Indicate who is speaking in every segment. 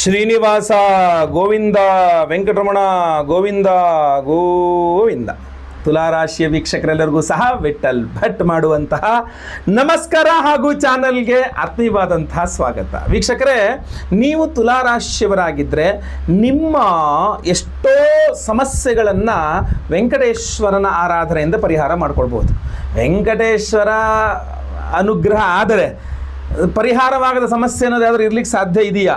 Speaker 1: ಶ್ರೀನಿವಾಸ ಗೋವಿಂದ, ವೆಂಕಟರಮಣ ಗೋವಿಂದ ಗೋವಿಂದ. ತುಲಾರಾಶಿಯ ವೀಕ್ಷಕರೆಲ್ಲರಿಗೂ ಸಹ ವಿಠಲ್ ಭಟ್ ಮಾಡುವಂತಹ ನಮಸ್ಕಾರ ಹಾಗೂ ಚಾನಲ್ಗೆ ಆತ್ಮೀಯವಾದಂತಹ ಸ್ವಾಗತ. ವೀಕ್ಷಕರೇ, ನೀವು ತುಲಾರಾಶಿಯವರಾಗಿದ್ದರೆ ನಿಮ್ಮ ಎಷ್ಟೋ ಸಮಸ್ಯೆಗಳನ್ನು ವೆಂಕಟೇಶ್ವರನ ಆರಾಧನೆಯಿಂದ ಪರಿಹಾರ ಮಾಡ್ಕೊಳ್ಬೋದು. ವೆಂಕಟೇಶ್ವರ ಅನುಗ್ರಹ ಆದರೆ ಪರಿಹಾರವಾಗದ ಸಮಸ್ಯೆ ಅನ್ನೋದು ಯಾವ್ದಾದ್ರು ಇರ್ಲಿಕ್ಕೆ ಸಾಧ್ಯ ಇದೆಯಾ?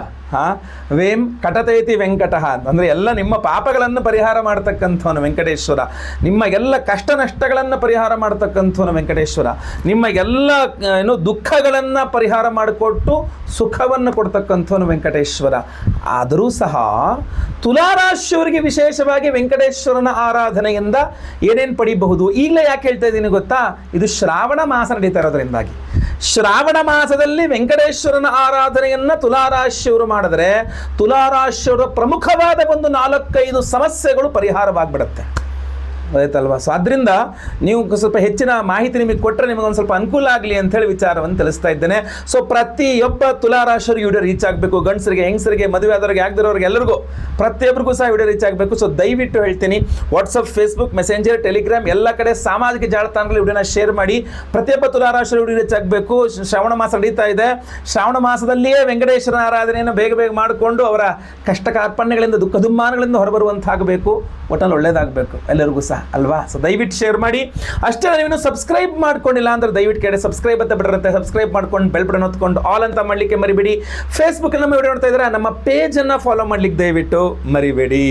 Speaker 1: ವೇಂ ಕಟತೇತಿ ವೆಂಕಟ ಅಂತಂದರೆ ಎಲ್ಲ ನಿಮ್ಮ ಪಾಪಗಳನ್ನು ಪರಿಹಾರ ಮಾಡ್ತಕ್ಕಂಥವನು ವೆಂಕಟೇಶ್ವರ. ನಿಮ್ಮ ಎಲ್ಲ ಕಷ್ಟ ನಷ್ಟಗಳನ್ನು ಪರಿಹಾರ ಮಾಡ್ತಕ್ಕಂಥವನು ವೆಂಕಟೇಶ್ವರ. ನಿಮ್ಮ ಎಲ್ಲ ದುಃಖಗಳನ್ನು ಪರಿಹಾರ ಮಾಡಿಕೊಟ್ಟು ಸುಖವನ್ನು ಕೊಡ್ತಕ್ಕಂಥವನು ವೆಂಕಟೇಶ್ವರ. ಆದರೂ ಸಹ ತುಲಾರಾಶಿಯವರಿಗೆ ವಿಶೇಷವಾಗಿ ವೆಂಕಟೇಶ್ವರನ ಆರಾಧನೆಯಿಂದ ಏನೇನು ಪಡಿಬಹುದು ಈಗಲೇ ಯಾಕೆ ಹೇಳ್ತಾ ಇದ್ದೀನಿ ಗೊತ್ತಾ? ಇದು ಶ್ರಾವಣ ಮಾಸ ನಡೀತಾ ಇರೋದ್ರಿಂದಾಗಿ. ಶ್ರಾವಣ ಮಾಸದಲ್ಲಿ ವೆಂಕಟೇಶ್ವರನ ಆರಾಧನೆಯನ್ನು ತುಲಾರಾಶಿಯವರು ಮಾಡಿದ್ರೆ ತುಲಾರಾಶಿಯವರ ಪ್ರಮುಖವಾದ ಒಂದು 4-5 ಸಮಸ್ಯೆಗಳು ಪರಿಹಾರವಾಗಿಬಿಡುತ್ತೆ. ಆಯ್ತಲ್ವಾ? ಸೊ ಅದರಿಂದ ನೀವು ಸ್ವಲ್ಪ ಹೆಚ್ಚಿನ ಮಾಹಿತಿ ನಿಮಗೆ ಕೊಟ್ಟರೆ ನಿಮಗೊಂದು ಸ್ವಲ್ಪ ಅನುಕೂಲ ಆಗಲಿ ಅಂಥೇಳಿ ವಿಚಾರವನ್ನು ತಿಳಿಸ್ತಾ ಇದ್ದೇನೆ. ಸೊ ಪ್ರತಿಯೊಬ್ಬ ತುಲಾರಾಶಿಯವರಿಗೆ ವಿಡಿಯೋ ರೀಚ್ ಆಗಬೇಕು. ಗಂಡಸರಿಗೆ, ಹೆಂಗಸರಿಗೆ, ಮದುವೆ ಆದವ್ರಿಗೆ, ಆಗದಿರೋರಿಗೆ ಎಲ್ಲರಿಗೂ ಪ್ರತಿಯೊಬ್ಬರಿಗೂ ಸಹ ವಿಡಿಯೋ ರೀಚ್ ಆಗಬೇಕು. ಸೊ ದಯವಿಟ್ಟು ಹೇಳ್ತೀನಿ, ವಾಟ್ಸಪ್, ಫೇಸ್ಬುಕ್, ಮೆಸೆಂಜರ್, ಟೆಲಿಗ್ರಾಮ್ ಎಲ್ಲ ಕಡೆ ಸಾಮಾಜಿಕ ಜಾಲತಾಣಗಳಲ್ಲಿ ವಿಡಿಯೋನ ಶೇರ್ ಮಾಡಿ. ಪ್ರತಿಯೊಬ್ಬ ತುಲಾರಾಶಿಯವರು ವಿಡಿಯೋ ರೀಚ್ ಆಗಬೇಕು. ಶ್ರಾವಣ ಮಾಸ ನಡೀತಾ ಇದೆ. ಶ್ರಾವಣ ಮಾಸದಲ್ಲಿಯೇ ವೆಂಕಟೇಶ್ವರನ ಆರಾಧನೆಯನ್ನು ಬೇಗ ಬೇಗ ಮಾಡಿಕೊಂಡು ಅವರ ಕಷ್ಟ ಕಾರ್ಪಣ್ಯಗಳಿಂದ, ದುಃಖ ದುಮ್ಮಾನಗಳಿಂದ ಹೊರಬರುವಂತಾಗಬೇಕು. ಒಟ್ಟಲ್ಲಿ ಒಳ್ಳೇದಾಗಬೇಕು ಎಲ್ಲರಿಗೂ ಸಹ, ಅಲ್ವಾ? ಸೊ ದಯವಿಟ್ಟು ಶೇರ್ ಮಾಡಿ. ಅಷ್ಟೇ, ನೀವು ಸಬ್ಸ್ಕ್ರೈಬ್ ಮಾಡ್ಕೊಂಡಿಲ್ಲ ಅಂದ್ರೆ ದಯವಿಟ್ಟು ಕೆಳಗೆ ಸಬ್ಸ್ಕ್ರೈಬ್ ಅಂತ ಬಿಟ್ಟಿರುತ್ತೆ, ಸಬ್ಸ್ಕ್ರೈಬ್ ಮಾಡ್ಕೊಂಡು ಬೆಲ್ ಬಟನ್ ಹೊತ್ಕೊಂಡು ಆಲ್ ಅಂತ ಮಾಡಲಿಕ್ಕೆ ಮರಿಬೇಡಿ. ಫೇಸ್ಬುಕ್ ನಮ್ಮ ವಿಡಿಯೋ ನೋಡ್ತಾ ಇದ್ರೆ ನಮ್ಮ ಪೇಜನ್ನು ಫಾಲೋ ಮಾಡ್ಲಿಕ್ಕೆ ದಯವಿಟ್ಟು ಮರಿಬೇಡಿ.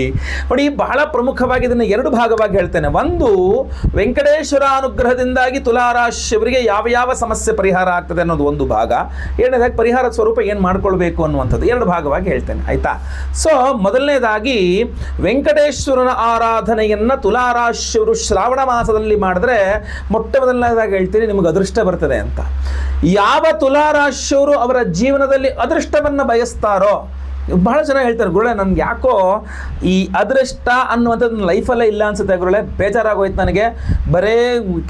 Speaker 1: ನೋಡಿ, ಬಹಳ ಪ್ರಮುಖವಾಗಿ ಇದನ್ನು 2 ಭಾಗವಾಗಿ ಹೇಳ್ತೇನೆ. ಒಂದು, ವೆಂಕಟೇಶ್ವರ ಅನುಗ್ರಹದಿಂದಾಗಿ ತುಲಾರಾಶಿಯವರಿಗೆ ಯಾವ ಸಮಸ್ಯೆ ಪರಿಹಾರ ಆಗ್ತದೆ ಅನ್ನೋದು ಒಂದು ಭಾಗ. ಎರಡನೇದಾಗಿ ಪರಿಹಾರ ಸ್ವರೂಪ ಏನು ಮಾಡ್ಕೊಳ್ಬೇಕು ಅನ್ನುವಂಥದ್ದು 2 ಭಾಗವಾಗಿ ಹೇಳ್ತೇನೆ, ಆಯ್ತಾ? ಸೊ ಮೊದಲನೇದಾಗಿ ವೆಂಕಟೇಶ್ವರನ ಆರಾಧನೆಯನ್ನು ತುಲಾರಾಶಿಯವರು ಶ್ರಾವಣ ಮಾಸದಲ್ಲಿ ಮಾಡಿದ್ರೆ ಮೊಟ್ಟ ಮೊದಲನೇದಾಗಿ ಹೇಳ್ತೀನಿ, ನಿಮಗೆ ಅದೃಷ್ಟ ಬರ್ತದೆ ಅಂತ. ಯಾವ ತುಲಾರಾಶಿಯವರು ಅವರ ಜೀವನದಲ್ಲಿ ಅದೃಷ್ಟವನ್ನು ಬಯಸ್ತಾರೋ, ಬಹಳ ಜನ ಹೇಳ್ತಾರೆ, ಗುರುಳೆ ನನಗೆ ಯಾಕೋ ಈ ಅದೃಷ್ಟ ಅನ್ನುವಂಥದ್ದು ನನ್ನ ಲೈಫಲ್ಲೇ ಇಲ್ಲ ಅನ್ಸುತ್ತೆ ಗುರುಳೆ, ಬೇಜಾರಾಗೋಯ್ತು ನನಗೆ, ಬರೇ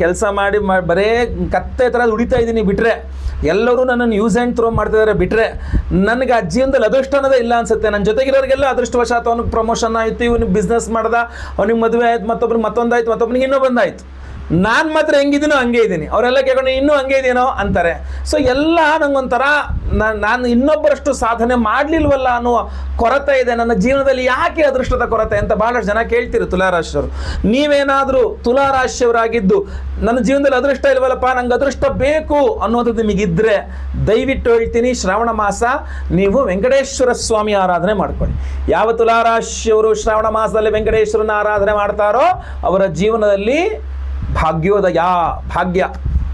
Speaker 1: ಕೆಲಸ ಮಾಡಿ ಬರೇ ಕತ್ತೆ ಥರ ದುಡಿತಾ ಇದ್ದೀನಿ ಬಿಟ್ಟರೆ, ಎಲ್ಲರೂ ನನ್ನನ್ನು ಯೂಸ್ ಆ್ಯಂಡ್ ಥ್ರೋ ಮಾಡ್ತಿದ್ದಾರೆ ಬಿಟ್ಟರೆ ನನಗೆ ಆ ಜೀವನದಲ್ಲಿ ಅದೃಷ್ಟ ಅನ್ನೋದೇ ಇಲ್ಲ ಅನ್ಸುತ್ತೆ. ನನ್ನ ಜೊತೆಗಿರೋರಿಗೆಲ್ಲ ಅದೃಷ್ಟವಶಾತ್ ಅವನಿಗೆ ಪ್ರಮೋಷನ್ ಆಯಿತು, ಇವನಿಗೆ ಬಿಸ್ನೆಸ್ ಮಾಡ್ದ, ಅವನಿಗೆ ಮದುವೆ ಆಯ್ತು, ಮತ್ತೊಂದಾಯ್ತು, ಮತ್ತೊಬ್ಬನಿಗೆ ಇನ್ನೂ ಬಂದಾಯ್ತು, ನಾನು ಮಾತ್ರ ಹೆಂಗಿದ್ದೀನೋ ಹಂಗೆ ಇದ್ದೀನಿ, ಅವರೆಲ್ಲ ಕೇಳ್ಕೊಂಡು ಇನ್ನೂ ಹಂಗೆ ಇದೆಯೇನೋ ಅಂತಾರೆ. ಸೊ ಎಲ್ಲ ನಂಗೊಂಥರ ನಾನು ಇನ್ನೊಬ್ಬರಷ್ಟು ಸಾಧನೆ ಮಾಡಲಿಲ್ವಲ್ಲ ಅನ್ನುವ ಕೊರತೆ ಇದೆ ನನ್ನ ಜೀವನದಲ್ಲಿ, ಯಾಕೆ ಅದೃಷ್ಟದ ಕೊರತೆ ಅಂತ ಭಾಳಷ್ಟು ಜನ ಕೇಳ್ತೀರಿ ತುಲಾರಾಶಿಯವರು. ನೀವೇನಾದರೂ ತುಲಾರಾಶಿಯವರಾಗಿದ್ದು ನನ್ನ ಜೀವನದಲ್ಲಿ ಅದೃಷ್ಟ ಇಲ್ವಲ್ಲಪ್ಪ, ನಂಗೆ ಅದೃಷ್ಟ ಬೇಕು ಅನ್ನೋದು ನಿಮಗಿದ್ದರೆ ದಯವಿಟ್ಟು ಹೇಳ್ತೀನಿ, ಶ್ರಾವಣ ಮಾಸ ನೀವು ವೆಂಕಟೇಶ್ವರ ಸ್ವಾಮಿ ಆರಾಧನೆ ಮಾಡ್ಕೊಳ್ಳಿ. ಯಾವ ತುಲಾರಾಶಿಯವರು ಶ್ರಾವಣ ಮಾಸದಲ್ಲಿ ವೆಂಕಟೇಶ್ವರನ ಆರಾಧನೆ ಮಾಡ್ತಾರೋ ಅವರ ಜೀವನದಲ್ಲಿ ಭಾಗ್ಯೋದಯ, ಭಾಗ್ಯ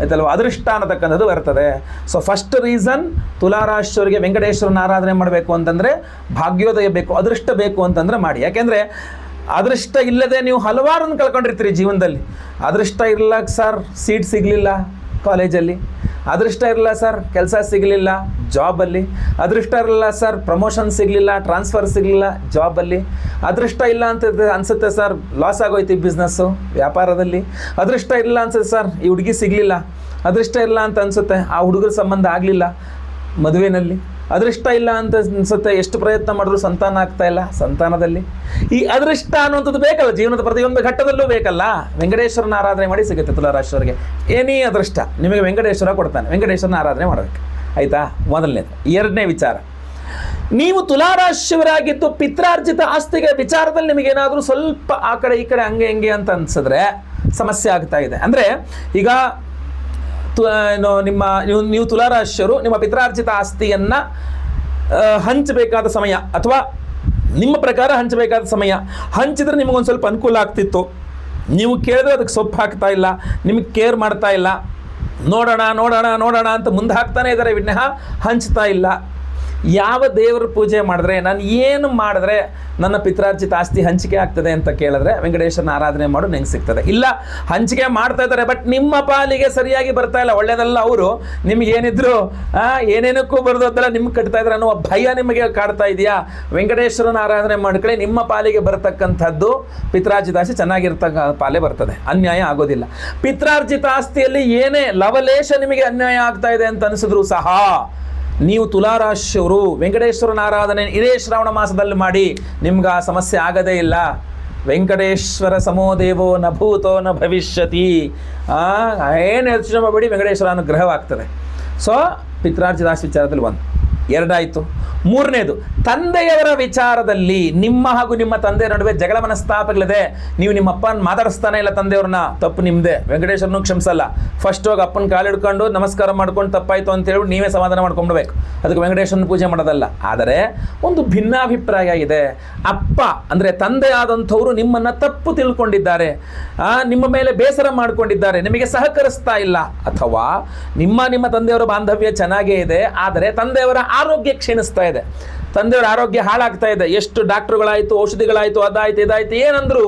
Speaker 1: ಆಯ್ತಲ್ವ, ಅದೃಷ್ಟ ಅನ್ನತಕ್ಕಂಥದ್ದು ಬರ್ತದೆ. ಸೊ ಫಸ್ಟ್ ರೀಸನ್, ತುಲಾರಾಶಿಯವರಿಗೆ ವೆಂಕಟೇಶ್ವರನ ಆರಾಧನೆ ಮಾಡಬೇಕು ಅಂತಂದರೆ ಭಾಗ್ಯೋದಯ ಬೇಕು, ಅದೃಷ್ಟ ಬೇಕು ಅಂತಂದರೆ ಮಾಡಿ. ಯಾಕೆಂದರೆ ಅದೃಷ್ಟ ಇಲ್ಲದೆ ನೀವು ಹಲವಾರನ್ನು ಕಳ್ಕೊಂಡಿರ್ತೀರಿ ಜೀವನದಲ್ಲಿ. ಅದೃಷ್ಟ ಇರಲ್ಲ ಸರ್, ಸೀಟ್ ಸಿಗಲಿಲ್ಲ ಕಾಲೇಜಲ್ಲಿ, ಅದೃಷ್ಟ ಇರಲ್ಲ ಸರ್, ಕೆಲಸ ಸಿಗಲಿಲ್ಲ ಜಾಬಲ್ಲಿ, ಅದೃಷ್ಟ ಇರಲ್ಲ ಸರ್, ಪ್ರಮೋಷನ್ ಸಿಗಲಿಲ್ಲ, ಟ್ರಾನ್ಸ್ಫರ್ ಸಿಗಲಿಲ್ಲ ಜಾಬಲ್ಲಿ, ಅದೃಷ್ಟ ಇಲ್ಲ ಅಂತ ಅನಿಸುತ್ತೆ ಸರ್, ಲಾಸ್ ಆಗೋಯ್ತು ಈ ಬಿಸ್ನೆಸ್ಸು ವ್ಯಾಪಾರದಲ್ಲಿ, ಅದೃಷ್ಟ ಇಲ್ಲ ಅನ್ಸುತ್ತೆ ಸರ್, ಈ ಹುಡುಗಿ ಸಿಗಲಿಲ್ಲ, ಅದೃಷ್ಟ ಇಲ್ಲ ಅಂತ ಅನಿಸುತ್ತೆ ಆ ಹುಡುಗರ ಸಂಬಂಧ ಆಗಲಿಲ್ಲ ಮದುವೆನಲ್ಲಿ, ಅದೃಷ್ಟ ಇಲ್ಲ ಅಂತ ಅನಿಸುತ್ತೆ ಎಷ್ಟು ಪ್ರಯತ್ನ ಮಾಡಿದ್ರು ಸಂತಾನ ಆಗ್ತಾ ಇಲ್ಲ ಸಂತಾನದಲ್ಲಿ. ಈ ಅದೃಷ್ಟ ಅನ್ನುವಂಥದ್ದು ಬೇಕಲ್ಲ ಜೀವನದ ಪ್ರತಿಯೊಂದು ಘಟ್ಟದಲ್ಲೂ ಬೇಕಲ್ಲ. ವೆಂಕಟೇಶ್ವರನ ಆರಾಧನೆ ಮಾಡಿ ಸಿಗುತ್ತೆ ತುಲಾರಾಶಿಯವರಿಗೆ. ಏನೇ ಅದೃಷ್ಟ ನಿಮಗೆ ವೆಂಕಟೇಶ್ವರ ಕೊಡ್ತಾನೆ, ವೆಂಕಟೇಶ್ವರನ ಆರಾಧನೆ ಮಾಡಬೇಕು, ಆಯಿತಾ? ಮೊದಲನೇದು. ಎರಡನೇ ವಿಚಾರ, ನೀವು ತುಲಾರಾಶಿಯವರಾಗಿದ್ದು ಪಿತ್ರಾರ್ಜಿತ ಆಸ್ತಿಗೆ ವಿಚಾರದಲ್ಲಿ ನಿಮಗೇನಾದರೂ ಸ್ವಲ್ಪ ಆ ಕಡೆ ಈ ಕಡೆ ಹಂಗೆ ಹೆಂಗೆ ಅಂತ ಅನಿಸಿದ್ರೆ ಸಮಸ್ಯೆ ಆಗ್ತಾ ಇದೆ. ಅಂದರೆ ಈಗ ನೀವು ತುಲಾರಾಶಿಯವರು ನಿಮ್ಮ ಪಿತ್ರಾರ್ಜಿತ ಆಸ್ತಿಯನ್ನು ಹಂಚಬೇಕಾದ ಸಮಯ, ಅಥವಾ ನಿಮ್ಮ ಪ್ರಕಾರ ಹಂಚಬೇಕಾದ ಸಮಯ, ಹಂಚಿದ್ರೆ ನಿಮಗೊಂದು ಸ್ವಲ್ಪ ಅನುಕೂಲ ಆಗ್ತಿತ್ತು. ನೀವು ಕೇಳಿದ್ರೆ ಅದಕ್ಕೆ ಸೊಪ್ಪು ಹಾಕ್ತಾ ಇಲ್ಲ, ನಿಮಗೆ ಕೇರ್ ಮಾಡ್ತಾ ಇಲ್ಲ, ನೋಡೋಣ ಅಂತ ಮುಂದೆ ಹಾಕ್ತಾನೆ ಇದ್ದಾರೆ, ವಿನಃ ಹಂಚ್ತಾ ಇಲ್ಲ. ಯಾವ ದೇವರ ಪೂಜೆ ಮಾಡಿದ್ರೆ, ನಾನು ಏನು ಮಾಡಿದ್ರೆ ನನ್ನ ಪಿತ್ರಾರ್ಜಿತ ಆಸ್ತಿ ಹಂಚಿಕೆ ಆಗ್ತದೆ ಅಂತ ಕೇಳಿದ್ರೆ ವೆಂಕಟೇಶ್ವರನ ಆರಾಧನೆ ಮಾಡು ನಿಂಗೆ ಸಿಗ್ತದೆ. ಇಲ್ಲ, ಹಂಚಿಕೆ ಮಾಡ್ತಾ ಇದ್ದಾರೆ ಬಟ್ ನಿಮ್ಮ ಪಾಲಿಗೆ ಸರಿಯಾಗಿ ಬರ್ತಾ ಇಲ್ಲ, ಒಳ್ಳೇದಲ್ಲ, ಅವರು ನಿಮ್ಗೆ ಏನಿದ್ರು ಏನೇನಕ್ಕೂ ಬರೋದಲ್ಲ ನಿಮ್ಗೆ ಕಟ್ತಾ ಇದ್ದಾರೆ ಅನ್ನುವ ಭಯ ನಿಮಗೆ ಕಾಡ್ತಾ ಇದೆಯಾ, ವೆಂಕಟೇಶ್ವರನ ಆರಾಧನೆ ಮಾಡ್ಕೊಳ್ಳಿ, ನಿಮ್ಮ ಪಾಲಿಗೆ ಬರತಕ್ಕಂಥದ್ದು ಪಿತ್ರಾರ್ಜಿತ ಆಸ್ತಿ ಚೆನ್ನಾಗಿರ್ತಕ್ಕ ಪಾಲೇ ಬರ್ತದೆ, ಅನ್ಯಾಯ ಆಗೋದಿಲ್ಲ. ಪಿತ್ರಾರ್ಜಿತ ಆಸ್ತಿಯಲ್ಲಿ ಏನೇ ಲವಲೇಶ ನಿಮಗೆ ಅನ್ಯಾಯ ಆಗ್ತಾ ಇದೆ ಅಂತ ಅನಿಸಿದ್ರು ಸಹ ನೀವು ತುಲಾರಾಶಿಯವರು ವೆಂಕಟೇಶ್ವರನ ಆರಾಧನೆ ಇದೇ ಶ್ರಾವಣ ಮಾಸದಲ್ಲಿ ಮಾಡಿ, ನಿಮ್ಗೆ ಆ ಸಮಸ್ಯೆ ಆಗದೇ ಇಲ್ಲ. ವೆಂಕಟೇಶ್ವರ ಸಮೋದೇವೋ ನ ಭೂತೋ ನ ಭವಿಷ್ಯತಿ. ಏನು ಯೋಚನೆ ಮಾಡಬೇಡಿ, ವೆಂಕಟೇಶ್ವರ ಅನುಗ್ರಹವಾಗ್ತದೆ. ಸೊ ಪಿತ್ರಾರ್ಜಿತ ರಾಶಿ ವಿಚಾರದಲ್ಲಿ ಒಂದು ಎರಡಾಯಿತು. ಮೂರನೇದು, ತಂದೆಯವರ ವಿಚಾರದಲ್ಲಿ ನಿಮ್ಮ ಹಾಗೂ ನಿಮ್ಮ ತಂದೆಯ ನಡುವೆ ಜಗಳ ಮನಸ್ತಾಪಗಳಿದೆ. ನೀವು ನಿಮ್ಮ ಅಪ್ಪನ ಮಾತಾಡಿಸ್ತಾನೆ ಇಲ್ಲ ತಂದೆಯವ್ರನ್ನ, ತಪ್ಪು ನಿಮ್ಮದೇ. ವೆಂಕಟೇಶ್ವರನು ಕ್ಷಮಿಸಲ್ಲ. ಫಸ್ಟ್ ಹೋಗಿ ಅಪ್ಪನ ಕಾಲಿಡ್ಕೊಂಡು ನಮಸ್ಕಾರ ಮಾಡ್ಕೊಂಡು ತಪ್ಪಾಯಿತು ಅಂತ ಹೇಳಿ ನೀವೇ ಸಮಾಧಾನ ಮಾಡ್ಕೊಂಡ್ಬಿಡ್ಬೇಕು. ಅದಕ್ಕೆ ವೆಂಕಟೇಶ್ವರನ ಪೂಜೆ ಮಾಡೋದಲ್ಲ. ಆದರೆ ಒಂದು ಭಿನ್ನಾಭಿಪ್ರಾಯ ಇದೆ. ಅಪ್ಪ ಅಂದರೆ ತಂದೆ ಆದಂಥವರು ನಿಮ್ಮನ್ನು ತಪ್ಪು ತಿಳ್ಕೊಂಡಿದ್ದಾರೆ, ನಿಮ್ಮ ಮೇಲೆ ಬೇಸರ ಮಾಡ್ಕೊಂಡಿದ್ದಾರೆ, ನಿಮಗೆ ಸಹಕರಿಸ್ತಾ ಇಲ್ಲ. ಅಥವಾ ನಿಮ್ಮ ತಂದೆಯವರ ಬಾಂಧವ್ಯ ಚೆನ್ನಾಗೇ ಇದೆ, ಆದರೆ ತಂದೆಯವರ ಆರೋಗ್ಯ ಕ್ಷೀಣಿಸ್ತಾ ಇದೆ, ತಂದೆಯವರ ಆರೋಗ್ಯ ಹಾಳಾಗ್ತಾ ಇದೆ. ಎಷ್ಟು ಡಾಕ್ಟರ್ಗಳಾಯಿತು, ಔಷಧಿಗಳಾಯಿತು, ಅದಾಯ್ತು ಇದಾಯ್ತು ಏನಂದ್ರು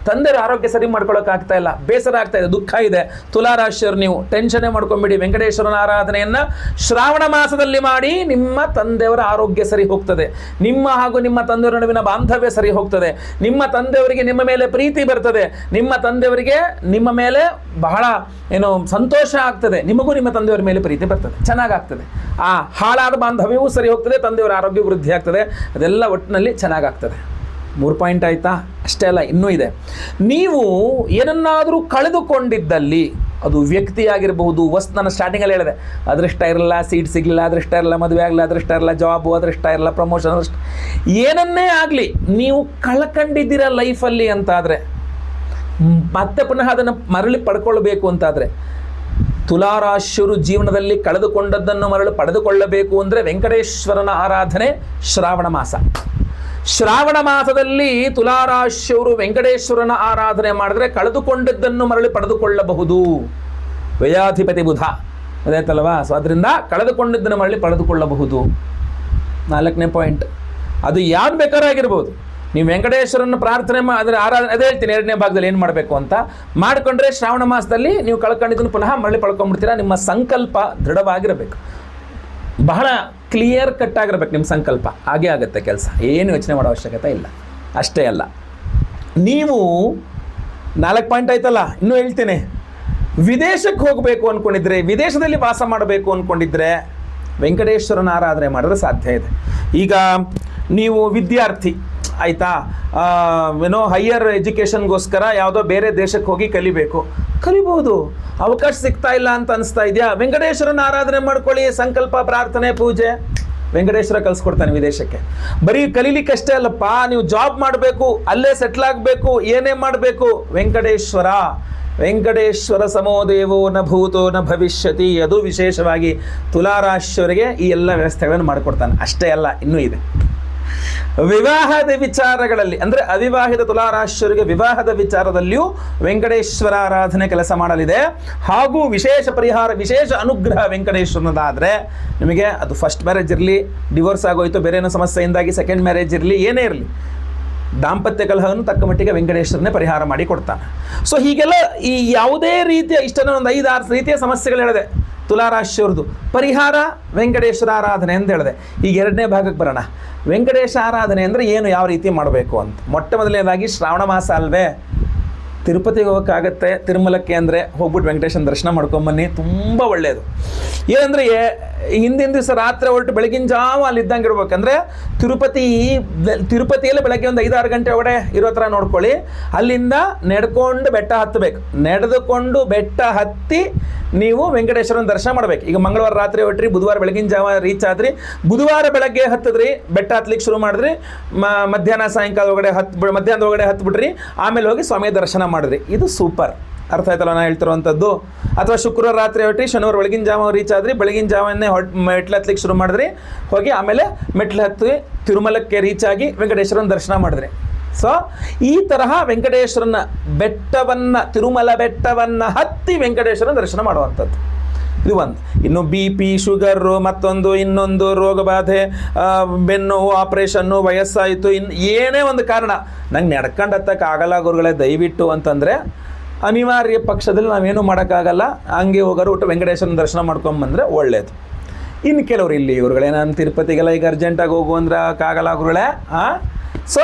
Speaker 1: ತಂದೆಯವರ ಆರೋಗ್ಯ ಸರಿ ಮಾಡ್ಕೊಳ್ಳೋಕೆ ಆಗ್ತಾ ಇಲ್ಲ, ಬೇಸರ ಆಗ್ತಾ ಇದೆ, ದುಃಖ ಇದೆ. ತುಲಾರಾಶಿಯವರು ನೀವು ಟೆನ್ಷನ್ನೇ ಮಾಡ್ಕೊಂಬಿಡಿ. ವೆಂಕಟೇಶ್ವರನ ಆರಾಧನೆಯನ್ನು ಶ್ರಾವಣ ಮಾಸದಲ್ಲಿ ಮಾಡಿ, ನಿಮ್ಮ ತಂದೆಯವರ ಆರೋಗ್ಯ ಸರಿ ಹೋಗ್ತದೆ, ನಿಮ್ಮ ಹಾಗೂ ನಿಮ್ಮ ತಂದೆಯವರ ನಡುವಿನ ಬಾಂಧವ್ಯ ಸರಿ ಹೋಗ್ತದೆ, ನಿಮ್ಮ ತಂದೆಯವರಿಗೆ ನಿಮ್ಮ ಮೇಲೆ ಪ್ರೀತಿ ಬರ್ತದೆ, ನಿಮ್ಮ ತಂದೆಯವರಿಗೆ ನಿಮ್ಮ ಮೇಲೆ ಬಹಳ ಸಂತೋಷ ಆಗ್ತದೆ, ನಿಮಗೂ ನಿಮ್ಮ ತಂದೆಯವರ ಮೇಲೆ ಪ್ರೀತಿ ಬರ್ತದೆ, ಚೆನ್ನಾಗಾಗ್ತದೆ. ಆ ಹಾಳಾದ ಬಾಂಧವ್ಯವೂ ಸರಿ ಹೋಗ್ತದೆ, ತಂದೆಯವರ ಆರೋಗ್ಯ ವೃದ್ಧಿ ಆಗ್ತದೆ, ಅದೆಲ್ಲ ಒಟ್ಟಿನಲ್ಲಿ ಚೆನ್ನಾಗಾಗ್ತದೆ. 3 ಪಾಯಿಂಟ್ ಆಯಿತಾ? ಅಷ್ಟೇ ಅಲ್ಲ, ಇನ್ನೂ ಇದೆ. ನೀವು ಏನನ್ನಾದರೂ ಕಳೆದುಕೊಂಡಿದ್ದಲ್ಲಿ, ಅದು ವ್ಯಕ್ತಿಯಾಗಿರಬಹುದು, ನಾನು ಸ್ಟಾರ್ಟಿಂಗಲ್ಲಿ ಹೇಳಿದೆ, ಅದೃಷ್ಟ ಇರಲ್ಲ, ಸೀಟ್ ಸಿಗಲಿಲ್ಲ, ಅದೃಷ್ಟ ಇರಲ್ಲ, ಮದುವೆ ಆಗಲ್ಲ, ಅದೃಷ್ಟ ಇರಲ್ಲ, ಜಾಬು ಅದೃಷ್ಟ ಇರಲ್ಲ, ಪ್ರಮೋಷನ್ ಅದೃಷ್ಟ, ಏನನ್ನೇ ಆಗಲಿ ನೀವು ಕಳ್ಕೊಂಡಿದ್ದೀರ ಲೈಫಲ್ಲಿ ಅಂತಾದರೆ, ಮತ್ತೆ ಪುನಃ ಅದನ್ನು ಮರಳಿ ಪಡ್ಕೊಳ್ಬೇಕು ಅಂತಾದರೆ, ತುಲಾರಾಶಿಯರು ಜೀವನದಲ್ಲಿ ಕಳೆದುಕೊಂಡದ್ದನ್ನು ಮರಳಿ ಪಡೆದುಕೊಳ್ಳಬೇಕು ಅಂದರೆ ವೆಂಕಟೇಶ್ವರನ ಆರಾಧನೆ ಶ್ರಾವಣ ಮಾಸ. ಶ್ರಾವಣ ಮಾಸದಲ್ಲಿ ತುಲಾರಾಶಿಯವರು ವೆಂಕಟೇಶ್ವರನ ಆರಾಧನೆ ಮಾಡಿದ್ರೆ ಕಳೆದುಕೊಂಡದ್ದನ್ನು ಮರಳಿ ಪಡೆದುಕೊಳ್ಳಬಹುದು. ವ್ಯಯಾಧಿಪತಿ ಬುಧ ಅದಾಯ್ತಲ್ವಾ? ಸೊ ಅದರಿಂದ ಕಳೆದುಕೊಂಡಿದ್ದನ್ನು ಮರಳಿ ಪಡೆದುಕೊಳ್ಳಬಹುದು. 4ನೇ ಪಾಯಿಂಟ್, ಅದು ಯಾರು ಬೇಕಾರಾಗಿರ್ಬೋದು. ನೀವು ವೆಂಕಟೇಶ್ವರನ ಪ್ರಾರ್ಥನೆ ಅದರ ಆರಾಧನೆ, ಅದೇ ಹೇಳ್ತೀನಿ 2ನೇ ಭಾಗದಲ್ಲಿ ಏನು ಮಾಡಬೇಕು ಅಂತ ಮಾಡಿಕೊಂಡ್ರೆ ಶ್ರಾವಣ ಮಾಸದಲ್ಲಿ ನೀವು ಕಳ್ಕೊಂಡಿದ್ದನ್ನು ಪುನಃ ಮರಳಿ ಪಡ್ಕೊಂಡ್ಬಿಡ್ತೀರಾ. ನಿಮ್ಮ ಸಂಕಲ್ಪ ದೃಢವಾಗಿರಬೇಕು, ಬಹಳ ಕ್ಲಿಯರ್ ಕಟ್ ಆಗಿರ್ಬೇಕು ನಿಮ್ಮ ಸಂಕಲ್ಪ, ಹಾಗೇ ಆಗುತ್ತೆ ಕೆಲಸ, ಏನು ಯೋಚನೆ ಮಾಡೋ ಅವಶ್ಯಕತೆ ಇಲ್ಲ. ಅಷ್ಟೇ ಅಲ್ಲ, ನೀವು 4 ಪಾಯಿಂಟ್ ಆಯ್ತಲ್ಲ, ಇನ್ನೂ ಹೇಳ್ತೇನೆ. ವಿದೇಶಕ್ಕೆ ಹೋಗಬೇಕು ಅಂದ್ಕೊಂಡಿದ್ರೆ, ವಿದೇಶದಲ್ಲಿ ವಾಸ ಮಾಡಬೇಕು ಅಂದ್ಕೊಂಡಿದ್ರೆ ವೆಂಕಟೇಶ್ವರನ ಆರಾಧನೆ ಮಾಡಿದ್ರೆ ಸಾಧ್ಯ ಇದೆ. ಈಗ ನೀವು ವಿದ್ಯಾರ್ಥಿ ಆಯಿತಾ, ಹೈಯರ್ ಎಜುಕೇಷನ್ಗೋಸ್ಕರ ಯಾವುದೋ ಬೇರೆ ದೇಶಕ್ಕೆ ಹೋಗಿ ಕಲಿಬೋದು, ಅವಕಾಶ ಸಿಗ್ತಾ ಇಲ್ಲ ಅಂತ ಅನಿಸ್ತಾ ಇದೆಯಾ? ವೆಂಕಟೇಶ್ವರನ ಆರಾಧನೆ ಮಾಡ್ಕೊಳ್ಳಿ, ಸಂಕಲ್ಪ, ಪ್ರಾರ್ಥನೆ, ಪೂಜೆ, ವೆಂಕಟೇಶ್ವರ ಕಲಿಸ್ಕೊಡ್ತಾನೆ ವಿದೇಶಕ್ಕೆ. ಬರೀ ಕಲೀಲಿಕ್ಕಷ್ಟೇ ಅಲ್ಲಪ್ಪ, ನೀವು ಜಾಬ್ ಮಾಡಬೇಕು, ಅಲ್ಲೇ ಸೆಟ್ಲ್ ಆಗಬೇಕು, ಏನೇ ಮಾಡಬೇಕು, ವೆಂಕಟೇಶ್ವರ ಸಮೋದೇವೋ ನ ಭೂತೋ ನ ಭವಿಷ್ಯತಿ. ಅದು ವಿಶೇಷವಾಗಿ ತುಲಾರಾಶಿಯವರಿಗೆ ಈ ಎಲ್ಲ ವ್ಯವಸ್ಥೆಗಳನ್ನು ಮಾಡಿಕೊಡ್ತಾನೆ. ಅಷ್ಟೇ ಅಲ್ಲ, ಇನ್ನೂ ಇದೆ. ವಿವಾಹದ ವಿಚಾರಗಳಲ್ಲಿ ಅಂದರೆ ಅವಿವಾಹಿತ ತುಲಾರಾಶಿಯವರಿಗೆ ವಿವಾಹದ ವಿಚಾರದಲ್ಲಿಯೂ ವೆಂಕಟೇಶ್ವರ ಆರಾಧನೆ ಕೆಲಸ ಮಾಡಲಿದೆ. ಹಾಗೂ ವಿಶೇಷ ಪರಿಹಾರ, ವಿಶೇಷ ಅನುಗ್ರಹ ವೆಂಕಟೇಶ್ವರನದಾದರೆ ನಿಮಗೆ ಅದು ಫಸ್ಟ್ ಮ್ಯಾರೇಜ್ ಇರಲಿ, ಡಿವೋರ್ಸ್ ಆಗೋಯ್ತು ಬೇರೆ ಏನೋ ಸಮಸ್ಯೆಯಿಂದಾಗಿ, ಸೆಕೆಂಡ್ ಮ್ಯಾರೇಜ್ ಇರಲಿ, ಏನೇ ಇರಲಿ, ದಾಂಪತ್ಯ ಕಲಹವನ್ನು ತಕ್ಕ ಮಟ್ಟಿಗೆ ವೆಂಕಟೇಶ್ವರನೇ ಪರಿಹಾರ ಮಾಡಿ ಕೊಡ್ತಾನೆ. ಸೊ ಹೀಗೆಲ್ಲ ಈ ಯಾವುದೇ ರೀತಿಯ ಇಷ್ಟನ್ನು ಒಂದು 5-6 ರೀತಿಯ ಸಮಸ್ಯೆಗಳು ಹೇಳಿದೆ ತುಲಾರಾಶಿಯವ್ರದ್ದು. ಪರಿಹಾರ ವೆಂಕಟೇಶ್ವರ ಆರಾಧನೆ ಅಂತ ಹೇಳಿದೆ. ಈಗ 2ನೇ ಭಾಗಕ್ಕೆ ಬರೋಣ. ವೆಂಕಟೇಶ ಆರಾಧನೆ ಅಂದರೆ ಏನು, ಯಾವ ರೀತಿ ಮಾಡಬೇಕು ಅಂತ. ಮೊಟ್ಟ ಮೊದಲನೇದಾಗಿ ಶ್ರಾವಣ ಮಾಸ ಅಲ್ವೇ, ತಿರುಪತಿಗೆ ಹೋಗೋಕ್ಕಾಗತ್ತೆ, ತಿರುಮಲಕ್ಕೆ ಅಂದರೆ ಹೋಗ್ಬಿಟ್ಟು ವೆಂಕಟೇಶನ ದರ್ಶನ ಮಾಡ್ಕೊಂಬನ್ನಿ, ತುಂಬ ಒಳ್ಳೆಯದು. ಏನಂದರೆ ಹಿಂದಿನ ದಿವಸ ರಾತ್ರಿ ಹೊರಟು ಬೆಳಗಿನ ಜಾವ ಅಲ್ಲಿ ಇದ್ದಂಗೆ ಇರ್ಬೇಕಂದ್ರೆ ತಿರುಪತಿಯಲ್ಲಿ ಬೆಳಗ್ಗೆ ಒಂದು 5-6 ಗಂಟೆ ಒಳಗಡೆ ಇರೋ ಥರ ನೋಡ್ಕೊಳ್ಳಿ. ಅಲ್ಲಿಂದ ನಡೆದುಕೊಂಡು ಬೆಟ್ಟ ಹತ್ತಬೇಕು, ನಡೆದುಕೊಂಡು ಬೆಟ್ಟ ಹತ್ತಿ ನೀವು ವೆಂಕಟೇಶ್ವರನ ದರ್ಶನ ಮಾಡಬೇಕು. ಈಗ ಮಂಗಳವಾರ ರಾತ್ರಿ ಹೊರಟ್ರಿ, ಬುಧವಾರ ಬೆಳಗಿನ ಜಾವ ರೀಚ್ ಆದ್ರಿ, ಬುಧವಾರ ಬೆಳಗ್ಗೆ ಹತ್ತಿದ್ರಿ, ಬೆಟ್ಟ ಹತ್ಲಿಕ್ಕೆ ಶುರು ಮಾಡಿದ್ರಿ, ಮಧ್ಯಾಹ್ನದ ಒಳಗಡೆ ಹತ್ಬಿಟ್ರಿ, ಆಮೇಲೆ ಹೋಗಿ ಸ್ವಾಮಿಯ ದರ್ಶನ ಮಾಡಿದ್ರಿ. ಇದು ಸೂಪರ್. ಅರ್ಥ ಆಯ್ತಲ್ಲ ನಾನು ಹೇಳ್ತಿರುವಂಥದ್ದು? ಅಥವಾ ಶುಕ್ರವಾರ ರಾತ್ರಿ ಹೊರಟಿ, ಶನಿವಾರ ಬೆಳಗಿನ ಜಾವ ರೀಚ್ ಆದ್ರಿ, ಬೆಳಗಿನ ಜಾವನ್ನೇ ಮೆಟ್ಲು ಹತ್ಲಿಕ್ಕೆ ಶುರು ಮಾಡಿದ್ರಿ, ಹೋಗಿ ಆಮೇಲೆ ಮೆಟ್ಲು ಹತ್ತಿ ತಿರುಮಲಕ್ಕೆ ರೀಚ್ ಆಗಿ ವೆಂಕಟೇಶ್ವರನ ದರ್ಶನ ಮಾಡಿದ್ರಿ. ಸೊ ಈ ತರಹ ವೆಂಕಟೇಶ್ವರನ ಬೆಟ್ಟವನ್ನು, ತಿರುಮಲ ಬೆಟ್ಟವನ್ನು ಹತ್ತಿ ವೆಂಕಟೇಶ್ವರನ ದರ್ಶನ ಮಾಡುವಂಥದ್ದು ಇದು ಒಂದು. ಇನ್ನು BP, ಶುಗರು, ಮತ್ತೊಂದು ಇನ್ನೊಂದು ರೋಗ ಬಾಧೆ, ಬೆನ್ನೋವು, ಆಪ್ರೇಷನ್ನು, ವಯಸ್ಸಾಯಿತು, ಏನೇ ಒಂದು ಕಾರಣ ನಂಗೆ ನಡ್ಕೊಂಡು ಹತ್ತಕ್ಕಾಗಲ್ಲ ಗುರುಗಳೇ ದಯವಿಟ್ಟು ಅಂತಂದರೆ ಅನಿವಾರ್ಯ ಪಕ್ಷದಲ್ಲಿ ನಾವೇನು ಮಾಡೋಕ್ಕಾಗಲ್ಲ, ಹಂಗೆ ಹೋಗೋರು ಒಟ್ಟು ವೆಂಕಟೇಶ್ವರನ ದರ್ಶನ ಮಾಡ್ಕೊಂಬಂದರೆ ಒಳ್ಳೆಯದು. ಇನ್ನು ಕೆಲವರು ಇಲ್ಲಿ ಇವ್ರುಗಳೇ ನಾನು ತಿರುಪತಿಗೆಲ್ಲ ಈಗ ಅರ್ಜೆಂಟಾಗಿ ಹೋಗು ಅಂದ್ರೆ ಕಾಗಲ್ಲ ಗುರುಗಳೇ. ಸೊ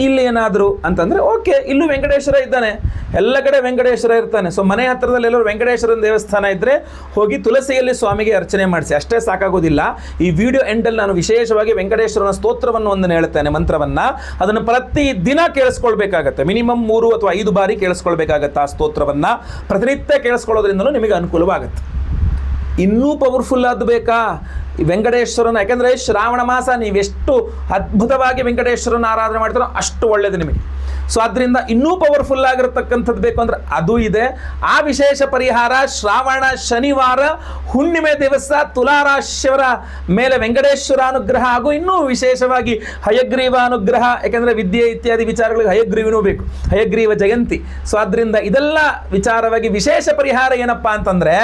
Speaker 1: ಇಲ್ಲಿ ಏನಾದರೂ ಅಂತಂದರೆ ಓಕೆ, ಇಲ್ಲೂ ವೆಂಕಟೇಶ್ವರ ಇದ್ದಾನೆ, ಎಲ್ಲ ಕಡೆ ವೆಂಕಟೇಶ್ವರ ಇರ್ತಾನೆ. ಸೊ ಮನೆ ಹತ್ತಿರದಲ್ಲಿ ಎಲ್ಲರೂ ವೆಂಕಟೇಶ್ವರನ ದೇವಸ್ಥಾನ ಇದ್ದರೆ ಹೋಗಿ ತುಳಸಿಯಲ್ಲಿ ಸ್ವಾಮಿಗೆ ಅರ್ಚನೆ ಮಾಡಿಸಿ, ಅಷ್ಟೇ ಸಾಕಾಗೋದಿಲ್ಲ. ಈ ವಿಡಿಯೋ ಎಂಡಲ್ಲಿ ನಾನು ವಿಶೇಷವಾಗಿ ವೆಂಕಟೇಶ್ವರನ ಸ್ತೋತ್ರವನ್ನು ಒಂದನ್ನು ಹೇಳ್ತೇನೆ, ಮಂತ್ರವನ್ನು. ಅದನ್ನು ಪ್ರತಿ ದಿನ ಕೇಳಿಸ್ಕೊಳ್ಬೇಕಾಗತ್ತೆ, ಮಿನಿಮಮ್ 3 ಅಥವಾ 5 ಬಾರಿ ಕೇಳಿಸ್ಕೊಳ್ಬೇಕಾಗತ್ತೆ. ಆ ಸ್ತೋತ್ರವನ್ನು ಪ್ರತಿನಿತ್ಯ ಕೇಳಿಸ್ಕೊಳ್ಳೋದ್ರಿಂದಲೂ ನಿಮಗೆ ಅನುಕೂಲವಾಗುತ್ತೆ. ಇನ್ನೂ ಪವರ್ಫುಲ್ ಆದ ಬೇಕಾ ವೆಂಕಟೇಶ್ವರನ? ಯಾಕೆಂದರೆ ಶ್ರಾವಣ ಮಾಸ ನೀವೆಷ್ಟು ಅದ್ಭುತವಾಗಿ ವೆಂಕಟೇಶ್ವರನ ಆರಾಧನೆ ಮಾಡ್ತಾರೋ ಅಷ್ಟು ಒಳ್ಳೆಯದು ನಿಮಗೆ. ಸೊ ಅದರಿಂದ ಇನ್ನೂ ಪವರ್ಫುಲ್ ಆಗಿರತಕ್ಕಂಥದ್ದು ಬೇಕು ಅಂದರೆ ಅದು ಇದೆ. ಆ ವಿಶೇಷ ಪರಿಹಾರ ಶ್ರಾವಣ ಶನಿವಾರ ಹುಣ್ಣಿಮೆ ದಿವಸ ತುಲಾರಾಶಿಯವರ ಮೇಲೆ ವೆಂಕಟೇಶ್ವರ ಅನುಗ್ರಹ ಹಾಗೂ ಇನ್ನೂ ವಿಶೇಷವಾಗಿ ಹಯಗ್ರೀವ ಅನುಗ್ರಹ. ಯಾಕೆಂದರೆ ವಿದ್ಯೆ ಇತ್ಯಾದಿ ವಿಚಾರಗಳಿಗೆ ಹಯಗ್ರೀವನೂ ಬೇಕು, ಹಯಗ್ರೀವ ಜಯಂತಿ. ಸೊ ಅದರಿಂದ ಇದೆಲ್ಲ ವಿಚಾರವಾಗಿ ವಿಶೇಷ ಪರಿಹಾರ ಏನಪ್ಪ ಅಂತಂದರೆ,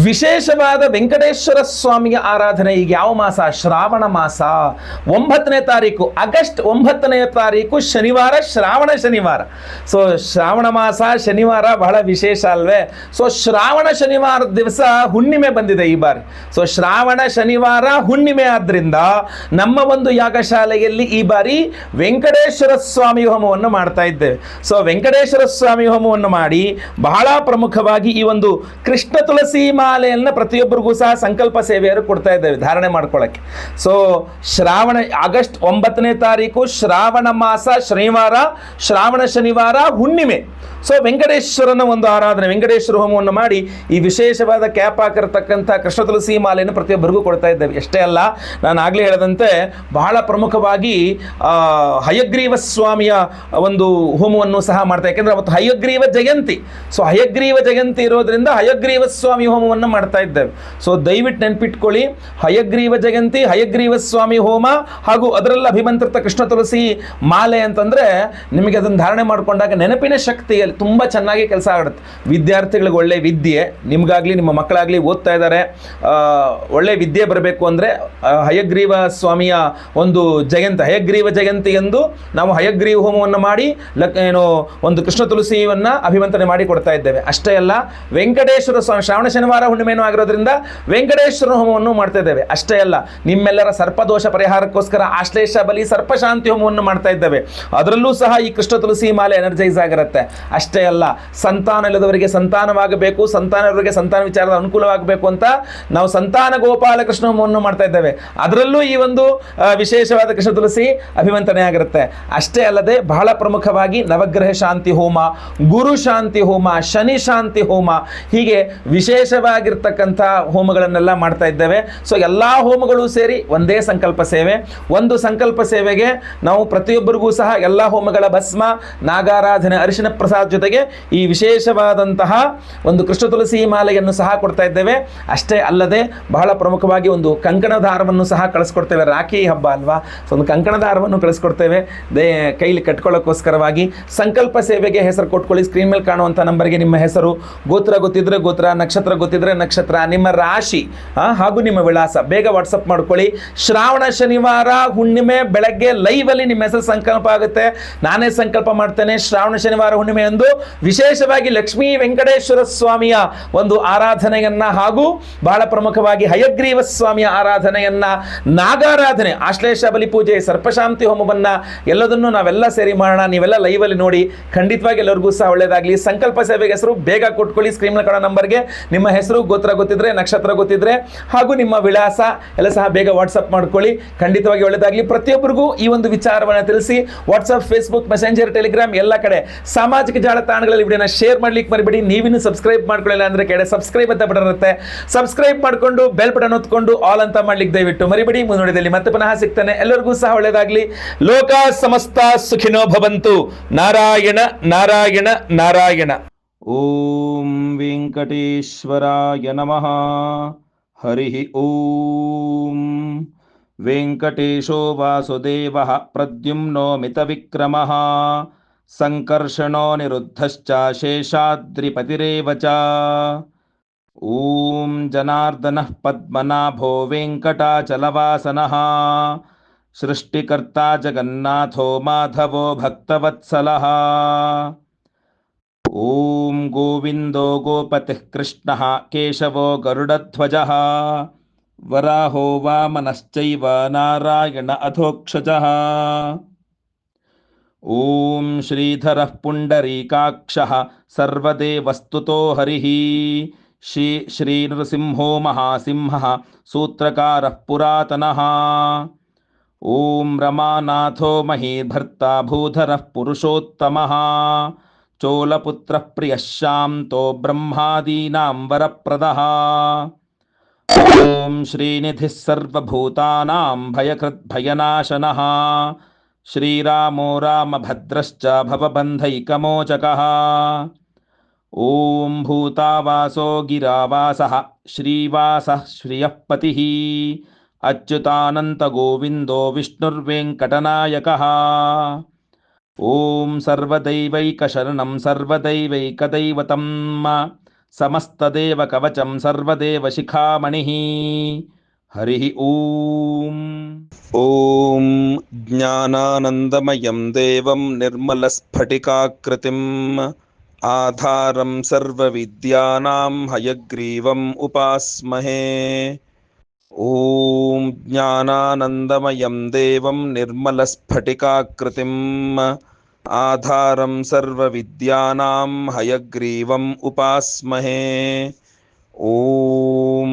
Speaker 1: ವಿಶೇಷವಾದ ವೆಂಕಟೇಶ್ವರ ಸ್ವಾಮಿಯ ಆರಾಧನೆ. ಈಗ ಯಾವ ಮಾಸ? ಶ್ರಾವಣ ಮಾಸ 9ನೇ ತಾರೀಕು, ಆಗಸ್ಟ್ 9ನೇ ತಾರೀಕು ಶನಿವಾರ, ಶ್ರಾವಣ ಶನಿವಾರ. ಸೊ ಶ್ರಾವಣ ಮಾಸ ಶನಿವಾರ ಬಹಳ ವಿಶೇಷ ಅಲ್ವೇ? ಸೊ ಶ್ರಾವಣ ಶನಿವಾರ ದಿವಸ ಹುಣ್ಣಿಮೆ ಬಂದಿದೆ ಈ ಬಾರಿ. ಸೊ ಶ್ರಾವಣ ಶನಿವಾರ ಹುಣ್ಣಿಮೆ ಆದ್ರಿಂದ ನಮ್ಮ ಒಂದು ಯಾಗಶಾಲೆಯಲ್ಲಿ ಈ ಬಾರಿ ವೆಂಕಟೇಶ್ವರ ಸ್ವಾಮಿ ಹೋಮವನ್ನು ಮಾಡ್ತಾ ಇದ್ದೇವೆ. ಸೊ ವೆಂಕಟೇಶ್ವರ ಸ್ವಾಮಿ ಹೋಮವನ್ನು ಮಾಡಿ ಬಹಳ ಪ್ರಮುಖವಾಗಿ ಈ ಒಂದು ಕೃಷ್ಣ ತುಳಸಿ ಮಾಲೆಯನ್ನು ಪ್ರತಿಯೊಬ್ಬರಿಗೂ ಸಹ ಸಂಕಲ್ಪ ಸೇವೆಯನ್ನು ಕೊಡ್ತಾ ಇದ್ದೇವೆ ಧಾರಣೆ ಮಾಡ್ಕೊಳ್ಳೋಕ್ಕೆ. ಸೊ ಆಗಸ್ಟ್ 9ನೇ ತಾರೀಕು ಶ್ರಾವಣ ಮಾಸ ಶನಿವಾರ, ಶ್ರಾವಣ ಶನಿವಾರ ಹುಣ್ಣಿಮೆ. ಸೊ ವೆಂಕಟೇಶ್ವರನ ಒಂದು ಆರಾಧನೆ, ವೆಂಕಟೇಶ್ವರ ಹೋಮವನ್ನು ಮಾಡಿ ಈ ವಿಶೇಷವಾದ ಕ್ಯಾಪ್ ಹಾಕಿರತಕ್ಕಂಥ ಕೃಷ್ಣ ತುಳಸಿ ಮಾಲೆಯನ್ನು ಪ್ರತಿಯೊಬ್ಬರಿಗೂ ಕೊಡ್ತಾ ಇದ್ದೇವೆ. ಎಷ್ಟೇ ಅಲ್ಲ, ನಾನು ಆಗಲೇ ಹೇಳಿದಂತೆ ಬಹಳ ಪ್ರಮುಖವಾಗಿ ಹಯಗ್ರೀವ ಸ್ವಾಮಿಯ ಒಂದು ಹೋಮವನ್ನು ಸಹ ಮಾಡ್ತಾ, ಯಾಕೆಂದರೆ ಅವತ್ತು ಹಯಗ್ರೀವ ಜಯಂತಿ. ಸೊ ಹಯಗ್ರೀವ ಜಯಂತಿ ಇರೋದ್ರಿಂದ ಹಯಗ್ರೀವ ಸ್ವಾಮಿ ಹೋಮವನ್ನು ಮಾಡ್ತಾ ಇದ್ದೇವೆ. ಸೊ ದಯವಿಟ್ಟು ನೆನ್ಪಿಟ್ಕೊಳ್ಳಿ, ಹಯಗ್ರೀವ ಜಯಂತಿ, ಹಯಗ್ರೀವ ಸ್ವಾಮಿ ಹೋಮ ಹಾಗೂ ಅದರಲ್ಲಿ ಅಭಿಮಂತ್ರಿತ ಕೃಷ್ಣ ತುಳಸಿ ಮಾಲೆ ಅಂತಂದರೆ ನಿಮಗೆ ಅದನ್ನು ಧಾರಣೆ ಮಾಡಿಕೊಂಡಾಗ ನೆನಪಿನ ಶಕ್ತಿಯಲ್ಲಿ ತುಂಬ ಚೆನ್ನಾಗಿ ಕೆಲಸ ಆಗುತ್ತೆ. ವಿದ್ಯಾರ್ಥಿಗಳಿಗೆ ಒಳ್ಳೆ ವಿದ್ಯೆ, ನಿಮಗಾಗಲಿ ನಿಮ್ಮ ಮಕ್ಕಳಾಗಲಿ ಓದ್ತಾ ಇದ್ದಾರೆ, ಒಳ್ಳೆ ವಿದ್ಯೆ ಬರಬೇಕು ಅಂದರೆ ಹಯಗ್ರೀವ ಸ್ವಾಮಿಯ ಒಂದು ಜಯಂತಿ, ಹಯಗ್ರೀವ ಜಯಂತಿ ಎಂದು ನಾವು ಹಯಗ್ರೀವ ಹೋಮವನ್ನು ಮಾಡಿ ಒಂದು ಕೃಷ್ಣ ತುಳಸಿಯನ್ನು ಅಭಿಮಂತ್ರಣೆ ಮಾಡಿ ಕೊಡ್ತಾ ಇದ್ದೇವೆ. ಅಷ್ಟೇ ಅಲ್ಲ, ವೆಂಕಟೇಶ್ವರ ಸ್ವಾಮಿ ಶ್ರಾವಣ ಶನಿವಾರ ಹುಣ್ಣಿಮೆನೂ ಆಗಿರೋದ್ರಿಂದ ವೆಂಕಟೇಶ್ವರ ಹೋಮವನ್ನು ಮಾಡ್ತಾ ಇದ್ದೇವೆ. ಅಷ್ಟೇ ಅಲ್ಲ, ನಿಮ್ಮೆಲ್ಲರ ಸರ್ಪದೋಷ ಪರಿಹಾರಕ್ಕೋಸ್ಕರ ಆಶ್ಲೇಷ ಬಲಿ ಸರ್ಪಶಾಂತಿ ಹೋಮವನ್ನು ಮಾಡ್ತಾ ಇದ್ದೇವೆ. ಅದರಲ್ಲೂ ಸಹ ಈ ಕೃಷ್ಣ ತುಳಸಿ ಮಾಲೆ ಎನರ್ಜೈಸ್ ಆಗಿರುತ್ತೆ. ಅಷ್ಟೇ ಅಲ್ಲ, ಸಂತಾನ ಇಲ್ಲದವರಿಗೆ ಸಂತಾನವಾಗಬೇಕು, ಸಂತಾನವರಿಗೆ ಸಂತಾನ ವಿಚಾರದ ಅನುಕೂಲವಾಗಬೇಕು ಅಂತ ನಾವು ಸಂತಾನ ಗೋಪಾಲಕೃಷ್ಣ ಹೋಮವನ್ನು ಮಾಡ್ತಾ ಇದ್ದೇವೆ. ಅದರಲ್ಲೂ ಈ ಒಂದು ವಿಶೇಷವಾದ ಕೃಷ್ಣ ತುಳಸಿ ಅಭಿಮಂತ್ರಣೆ ಆಗಿರುತ್ತೆ. ಅಷ್ಟೇ ಅಲ್ಲದೆ ಬಹಳ ಪ್ರಮುಖವಾಗಿ ನವಗ್ರಹ ಶಾಂತಿ ಹೋಮ, ಗುರು ಶಾಂತಿ ಹೋಮ, ಶನಿ ಶಾಂತಿ ಹೋಮ, ಹೀಗೆ ವಿಶೇಷವಾಗಿರ್ತಕ್ಕಂಥ ಹೋಮಗಳನ್ನೆಲ್ಲ ಮಾಡ್ತಾ ಇದ್ದೇವೆ. ಸೊ ಎಲ್ಲ ಹೋಮಗಳು ಸೇರಿ ಒಂದೇ ಸಂಕಲ್ಪ ಸೇವೆ. ಒಂದು ಸಂಕಲ್ಪ ಸೇವೆಗೆ ನಾವು ಪ್ರತಿಯೊಬ್ಬರಿಗೂ ಸಹ ಎಲ್ಲ ಹೋಮಗಳ ಭಸ್ಮ, ನಾಗಾರಾಧನೆ, ಅರಿಶಿನ ಪ್ರಸಾದ ಜೊತೆಗೆ ಈ ವಿಶೇಷವಾದಂತಹ ಒಂದು ಕೃಷ್ಣ ತುಳಸಿ ಮಾಲೆಯನ್ನು ಸಹ ಕೊಡ್ತಾ ಇದ್ದೇವೆ. ಅಷ್ಟೇ ಅಲ್ಲದೆ ಬಹಳ ಪ್ರಮುಖವಾಗಿ ಒಂದು ಕಂಕಣ ದಾರವನ್ನು ಸಹ ಕಳಿಸ್ಕೊಡ್ತೇವೆ. ರಾಖಿ ಹಬ್ಬ ಅಲ್ವಾ? ಸೊ ಒಂದು ಕಂಕಣ ದಾರವನ್ನು ಕಳಿಸ್ಕೊಡ್ತೇವೆ ಕೈಲಿ ಕಟ್ಕೊಳ್ಳೋಕ್ಕೋಸ್ಕರವಾಗಿ. ಸಂಕಲ್ಪ ಸೇವೆಗೆ ಹೆಸರು ಕೊಟ್ಕೊಳ್ಳಿ. ಸ್ಕ್ರೀನ್ ಮೇಲೆ ಕಾಣುವಂಥ ನಂಬರ್ಗೆ ನಿಮ್ಮ ಹೆಸರು, ಗೋತ್ರ ಗೊತ್ತಿದ್ರೆ ಗೋತ್ರ, ನಕ್ಷತ್ರ ಗೊತ್ತಿದ್ರೆ ನಕ್ಷತ್ರ, ನಿಮ್ಮ ರಾಶಿ ಹಾಗೂ ನಿಮ್ಮ ವಿಳಾಸ ಬೇಗ ವಾಟ್ಸಪ್ ಮಾಡ್ಕೊಳ್ಳಿ. ಶ್ರಾವಣ ಶನಿವಾರ ಹುಣ್ಣಿಮೆ ಬೆಳಗ್ಗೆ ಲೈವಲ್ಲಿ ನಿಮ್ಮ ಹೆಸರು ಸಂಕಲ್ಪ ಆಗುತ್ತೆ. ನಾನೇ ಸಂಕಲ್ಪ ಮಾಡ್ತೇನೆ. ಶ್ರಾವಣ ಶನಿವಾರ ಹುಣ್ಣಿಮೆ ಎಂದು ವಿಶೇಷವಾಗಿ ಲಕ್ಷ್ಮೀ ವೆಂಕಟೇಶ್ವರ ಸ್ವಾಮಿಯ ಒಂದು ಆರಾಧನೆಯನ್ನ ಹಾಗೂ ಬಹಳ ಪ್ರಮುಖವಾಗಿ ಹಯಗ್ರೀವ ಸ್ವಾಮಿಯ ಆರಾಧನೆಯನ್ನ, ನಾಗಾರಾಧನೆ, ಆಶ್ಲೇಷ ಬಲಿ ಪೂಜೆ, ಸರ್ಪಶಾಂತಿ ಹೋಮವನ್ನ ಎಲ್ಲದನ್ನು ನಾವೆಲ್ಲ ಸೇರಿ ಮಾಡೋಣ. ನೀವೆಲ್ಲ ಲೈವಲ್ಲಿ ನೋಡಿ. ಖಂಡಿತವಾಗಿ ಎಲ್ಲರಿಗೂ ಸಹ ಒಳ್ಳೆಯದಾಗಲಿ. ಸಂಕಲ್ಪ ಸೇವೆಗೆ ಹೆಸರು ಬೇಗ ಕೊಟ್ಕೊಳ್ಳಿ. ಸ್ಕ್ರೀನ್ ಮೇಲೆ ಕಾಣೋ ನಂಬರ್ಗೆ ನಿಮ್ಮ ಹೆಸರು, ಗೋತ್ರ ಗೊತ್ತಿದ್ರೆ, ನಕ್ಷತ್ರ ಗೊತ್ತಿದ್ರೆ ಹಾಗೂ ನಿಮ್ಮ ವಿಳಾಸ ಎಲ್ಲ ಸಹ ಬೇಗ ವಾಟ್ಸಪ್ ಮಾಡ್ಕೊಳ್ಳಿ. ಖಂಡಿತವಾಗಿ ಒಳ್ಳೆಯದಾಗಲಿ. ಪ್ರತಿಯೊಬ್ಬರಿಗೂ ಈ ಒಂದು ವಿಚಾರವನ್ನು ತಿಳಿಸಿ. ವಾಟ್ಸಪ್, ಫೇಸ್ಬುಕ್, ಮೆಸೆಂಜರ್, ಟೆಲಿಗ್ರಾಮ್ ಎಲ್ಲ ಕಡೆ ಸಾಮಾಜಿಕ ಜಾಲತಾಣಗಳಲ್ಲಿ ವಿಡಿಯೋನ ಶೇರ್ ಮಾಡ್ಲಿಕ್ಕೆ ಮರಿಬೇಡಿ. ನೀವಿನ್ನು ಸಬ್ಸ್ಕ್ರೈಬ್ ಮಾಡ್ಕೊಳ್ಳಿಲ್ಲ ಅಂದ್ರೆ ಕೆಳಗೆ ಸಬ್ಸ್ಕ್ರೈಬ್ ಅಂತ ಬಟನ್ ಇರುತ್ತೆ, ಸಬ್ಸ್ಕ್ರೈಬ್ ಮಾಡ್ಕೊಂಡು ಬೆಲ್ ಬಟನ್ ಒತ್ಕೊಂಡು ಆಲ್ ಅಂತ ಮಾಡ್ಲಿಕ್ಕೆ ದಯವಿಟ್ಟು ಮರಿಬೇಡಿ. ಮುಂದುವರಿದಲ್ಲಿ ಮತ್ತೆ ಪುನಃ ಸಿಗ್ತಾನೆ. ಎಲ್ಲರಿಗೂ ಸಹ ಒಳ್ಳೆಯದಾಗಲಿ. ಲೋಕ ಸಮಸ್ತ ಸುಖಿನೋ ಭವಂತು. ನಾರಾಯಣ ನಾರಾಯಣ ನಾರಾಯಣ. ಓಂ ವೆಂಕಟೇಶ್ವರಾಯ ನಮಃ. ಹರಿ ಓಂ. ವೆಂಕಟೇಶೋ ವಾಸುದೇವಃ ಪ್ರದ್ಯುಮ್ನೋ ಮಿತವಿಕ್ರಮಃ ಸಂಕರ್ಷಣೋ ನಿರುದ್ಧಶ್ಚ ಶೇಷಾದ್ರಿಪತಿರೇವ ಚ. ಓಂ ಜನಾರ್ದನಃ ಪದ್ಮನಾಭೋ ವೆಂಕಟಾಚಲವಾಸನಃ ಸೃಷ್ಟಿಕರ್ತಾ ಜಗನ್ನಾಥೋ ಮಾಧವೋ ಭಕ್ತವತ್ಸಲಃ. ಓಂ ಗೋವಿಂದೋ ಗೋಪತಿಃ ಕೃಷ್ಣಃ ಕೇಶವೋ ಗರುಡಧ್ವಜಃ ವರಾಹೋ ವಾಮನಶ್ಚೈವ ನಾರಾಯಣ ಅಧೋಕ್ಷಜಃ. ॐ श्रीधरः पुण्डरीकाक्षः सर्वदेवस्तुतो हरिः श्रीनृसिंहो महासिंहः सूत्रकारः पुरातनः। ॐ रमानाथो महीभर्ता भूधरः पुरुषोत्तमः चोलपुत्रः प्रियः शान्तो ब्रह्मादीनां वरप्रदः। ॐ श्रीनिधिः सर्वभूतानां भयकृद्भयनाशनः श्रीरामो रामभद्रश्च भवबन्धैकमोचकः। ॐ भूतावासो गिरावासः श्रीवासः श्रियः पतिः अच्युतानन्तगोविन्दो विष्णुर्वेङ्कटनायकः। ॐ सर्वदैवैकशरणं सर्वदैवैकदैवतं समस्तदेवकवचं सर्वदेवशिखामणिः। हरिः ॐ। ॐ ज्ञानानन्दमयं देवं निर्मलस्फटिकाकृतिम् आधारं सर्वविद्यानां हयग्रीवम् उपास्महे। ॐ ज्ञानानन्दमयं देवं निर्मलस्फटिकाकृतिम् आधारं सर्वविद्यानां हयग्रीवम् उपास्महे। ॐ